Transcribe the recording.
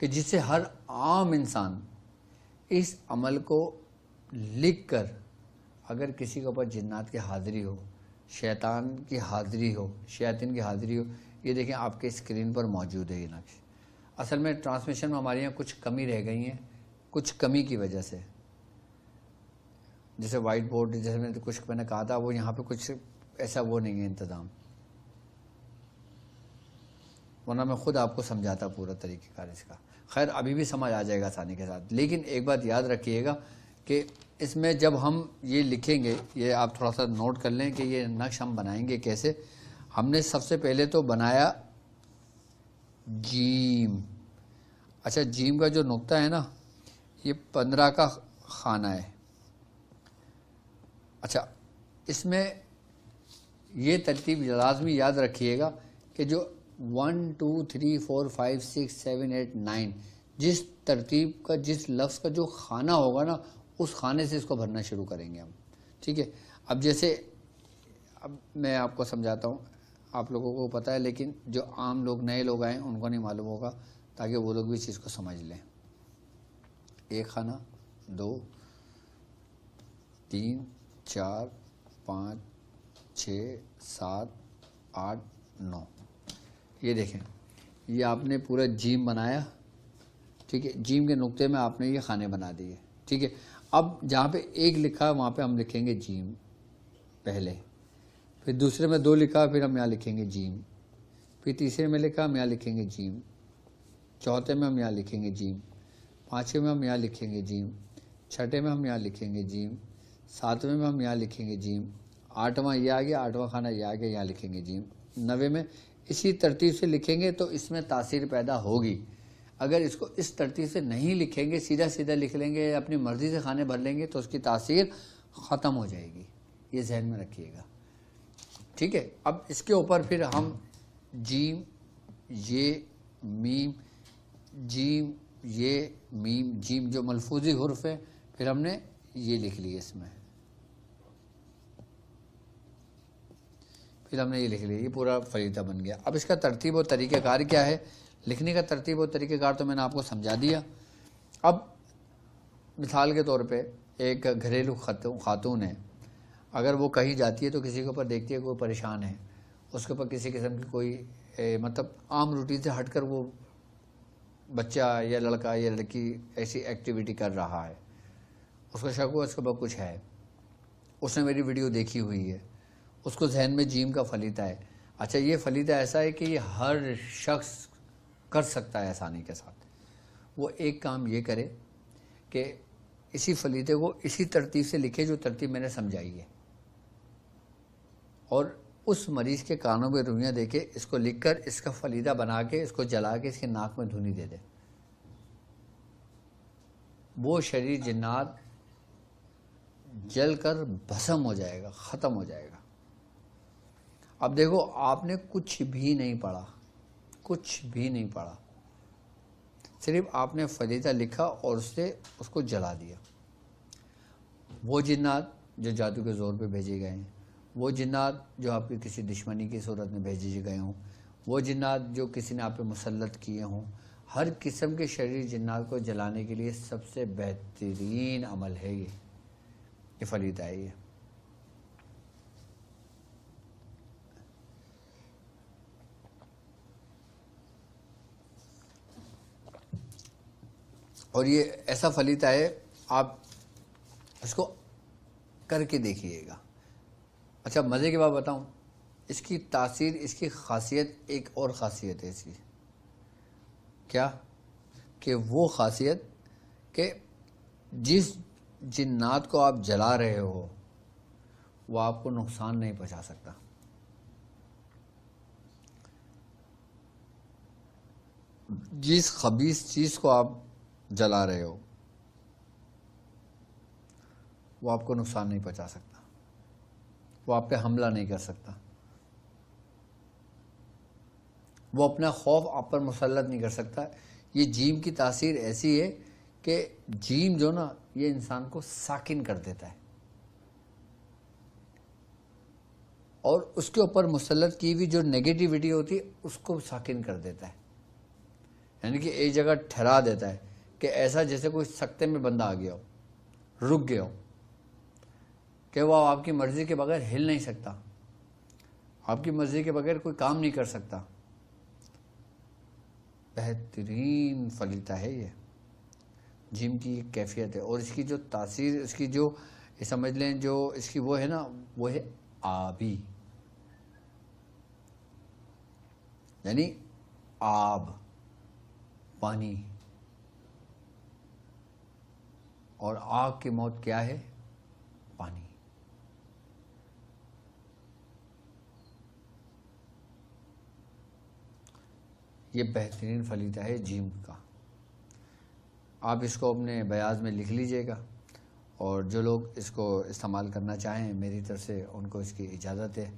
کہ جس سے ہر عام انسان اس عمل کو لکھ کر اگر کسی کے اوپر جنات کی حاضری ہو، شیطان کی حاضری ہو، شیاطین کی حاضری ہو، یہ دیکھیں آپ کے اسکرین پر موجود ہے یہ نقش۔ اصل میں ٹرانسمیشن میں ہمارے یہاں کچھ کمی رہ گئی ہیں، کچھ کمی کی وجہ سے، جیسے وائٹ بورڈ جیسے میں نے کہا تھا، وہ یہاں پہ کچھ ایسا وہ نہیں ہے انتظام، ورنہ میں خود آپ کو سمجھاتا پورا طریقہ کار اس کا۔ خیر ابھی بھی سمجھ آ جائے گا آسانی کے ساتھ، لیکن ایک بات یاد رکھیے گا کہ اس میں جب ہم یہ لکھیں گے، یہ آپ تھوڑا سا نوٹ کر لیں کہ یہ نقش ہم بنائیں گے کیسے۔ ہم نے سب سے پہلے تو بنایا جیم۔ اچھا جیم کا جو نقطہ ہے نا، یہ 15 کا خانہ ہے۔ اچھا اس میں یہ ترتیب لازمی یاد رکھیے گا کہ جو 1 2 3 4 5 6 7 8 9 جس ترتیب کا، جس لفظ کا جو خانہ ہوگا نا، اس خانے سے اس کو بھرنا شروع کریں گے ہم، ٹھیک ہے۔ اب جیسے اب میں آپ کو سمجھاتا ہوں، آپ لوگوں کو پتہ ہے لیکن جو عام لوگ نئے لوگ آئیں ان کو نہیں معلوم ہوگا، تاکہ وہ لوگ بھی اس چیز کو سمجھ لیں۔ 1 خانہ، 2 3 4 5 6 7 8 9، یہ دیکھیں یہ آپ نے پورا جیم بنایا، ٹھیک ہے۔ جیم کے نقطے میں آپ نے یہ خانے بنا دیے، ٹھیک ہے۔ اب جہاں پہ 1 لکھا ہے وہاں پہ ہم لکھیں گے جیم پہلے، پھر دوسرے میں 2 لکھا پھر ہم یہاں لکھیں گے جیم، پھر تیسرے میں لکھا ہم یہاں لکھیں گے جیم، چوتھے میں ہم یہاں لکھیں گے جیم، 5ویں میں ہم یہاں لکھیں گے جیم، 6 میں ہم یہاں لکھیں گے جیم، 7ویں میں ہم یہاں لکھیں گے جیم، 8واں یہ آ گیا، 8واں خانہ یہ آ گیا، یہاں لکھیں گے جیم، 9 میں اسی ترتیب سے لکھیں گے تو اس میں تاثیر پیدا ہوگی۔ اگر اس کو اس ترتیب سے نہیں لکھیں گے، سیدھا سیدھا لکھ لیں گے، اپنی مرضی سے خانے بھر لیں گے تو اس کی تاثیر ختم ہو جائے گی، یہ ذہن میں رکھیے گا، ٹھیک ہے۔ اب اس کے اوپر پھر ہم جیم یہ میم، جیم یہ میم، جیم جو ملفوظی حرف ہے، پھر ہم نے یہ لکھ لی اس میں، پھر ہم نے یہ لکھ لیا، یہ پورا فریدہ بن گیا۔ اب اس کا ترتیب و طریقہ کار کیا ہے؟ لکھنے کا ترتیب و طریقہ کار تو میں نے آپ کو سمجھا دیا۔ اب مثال کے طور پہ ایک گھریلو خاتون ہے، اگر وہ کہیں جاتی ہے تو کسی کے اوپر دیکھتی ہے کوئی پریشان ہے، اس کے اوپر کسی قسم کی کوئی مطلب عام روٹین سے ہٹ کر وہ بچہ یا لڑکا یا لڑکی ایسی ایکٹیویٹی کر رہا ہے، اس کو شک ہوا اس کے اوپر کچھ ہے، اس نے میری ویڈیو دیکھی ہوئی ہے، اس کو ذہن میں جیم کا فلیدہ ہے۔ اچھا یہ فلیدہ ایسا ہے کہ یہ ہر شخص کر سکتا ہے آسانی کے ساتھ۔ وہ ایک کام یہ کرے کہ اسی فلیدے کو اسی ترتیب سے لکھے جو ترتیب میں نے سمجھائی ہے، اور اس مریض کے کانوں میں روئیاں دے کے اس کو لکھ کر اس کا فلیدہ بنا کے اس کو جلا کے اس کے ناک میں دھونی دے دے، وہ شریر جنات جل کر بھسم ہو جائے گا، ختم ہو جائے گا۔ اب دیکھو آپ نے کچھ بھی نہیں پڑھا، کچھ بھی نہیں پڑھا، صرف آپ نے فلیدہ لکھا اور اس سے اس کو جلا دیا۔ وہ جنات جو جادو کے زور پہ بھیجے گئے ہیں، وہ جنات جو آپ کی کسی دشمنی کی صورت میں بھیجے گئے ہوں، وہ جنات جو کسی نے آپ پہ مسلط کیے ہوں، ہر قسم کے شریر جنات کو جلانے کے لیے سب سے بہترین عمل ہے یہ فلیدہ ہے۔ یہ اور یہ ایسا فلیدہ ہے، آپ اس کو کر کے دیکھیے گا۔ اچھا مزے کی بات بتاؤں، اس کی تاثیر، اس کی خاصیت، ایک اور خاصیت ہے اس کی، کیا کہ وہ خاصیت کہ جس جنات کو آپ جلا رہے ہو وہ آپ کو نقصان نہیں پہنچا سکتا۔ جس خبیث چیز کو آپ جلا رہے ہو وہ آپ کو نقصان نہیں پہنچا سکتا، وہ آپ پہ حملہ نہیں کر سکتا، وہ اپنا خوف آپ پر مسلط نہیں کر سکتا۔ یہ جیم کی تاثیر ایسی ہے کہ جیم جو نا یہ انسان کو ساکن کر دیتا ہے اور اس کے اوپر مسلط کی ہوئی جو نیگیٹیوٹی ہوتی ہے اس کو ساکن کر دیتا ہے۔ یعنی کہ ایک جگہ ٹھہرا دیتا ہے کہ ایسا جیسے کوئی سکتے میں بندہ آ گیا ہو، رک گیا ہو، کہ وہ آپ کی مرضی کے بغیر ہل نہیں سکتا، آپ کی مرضی کے بغیر کوئی کام نہیں کر سکتا۔ بہترین فلیتا ہے یہ، جم کی ایک کیفیت ہے، اور اس کی جو تاثیر، اس کی جو سمجھ لیں جو اس کی وہ ہے نا، وہ ہے آبی، یعنی آب، پانی، اور آگ کی موت کیا ہے؟ پانی۔ یہ بہترین فلیتا ہے جیم کا، آپ اس کو اپنے بیاض میں لکھ لیجئے گا، اور جو لوگ اس کو استعمال کرنا چاہیں میری طرف سے ان کو اس کی اجازت ہے۔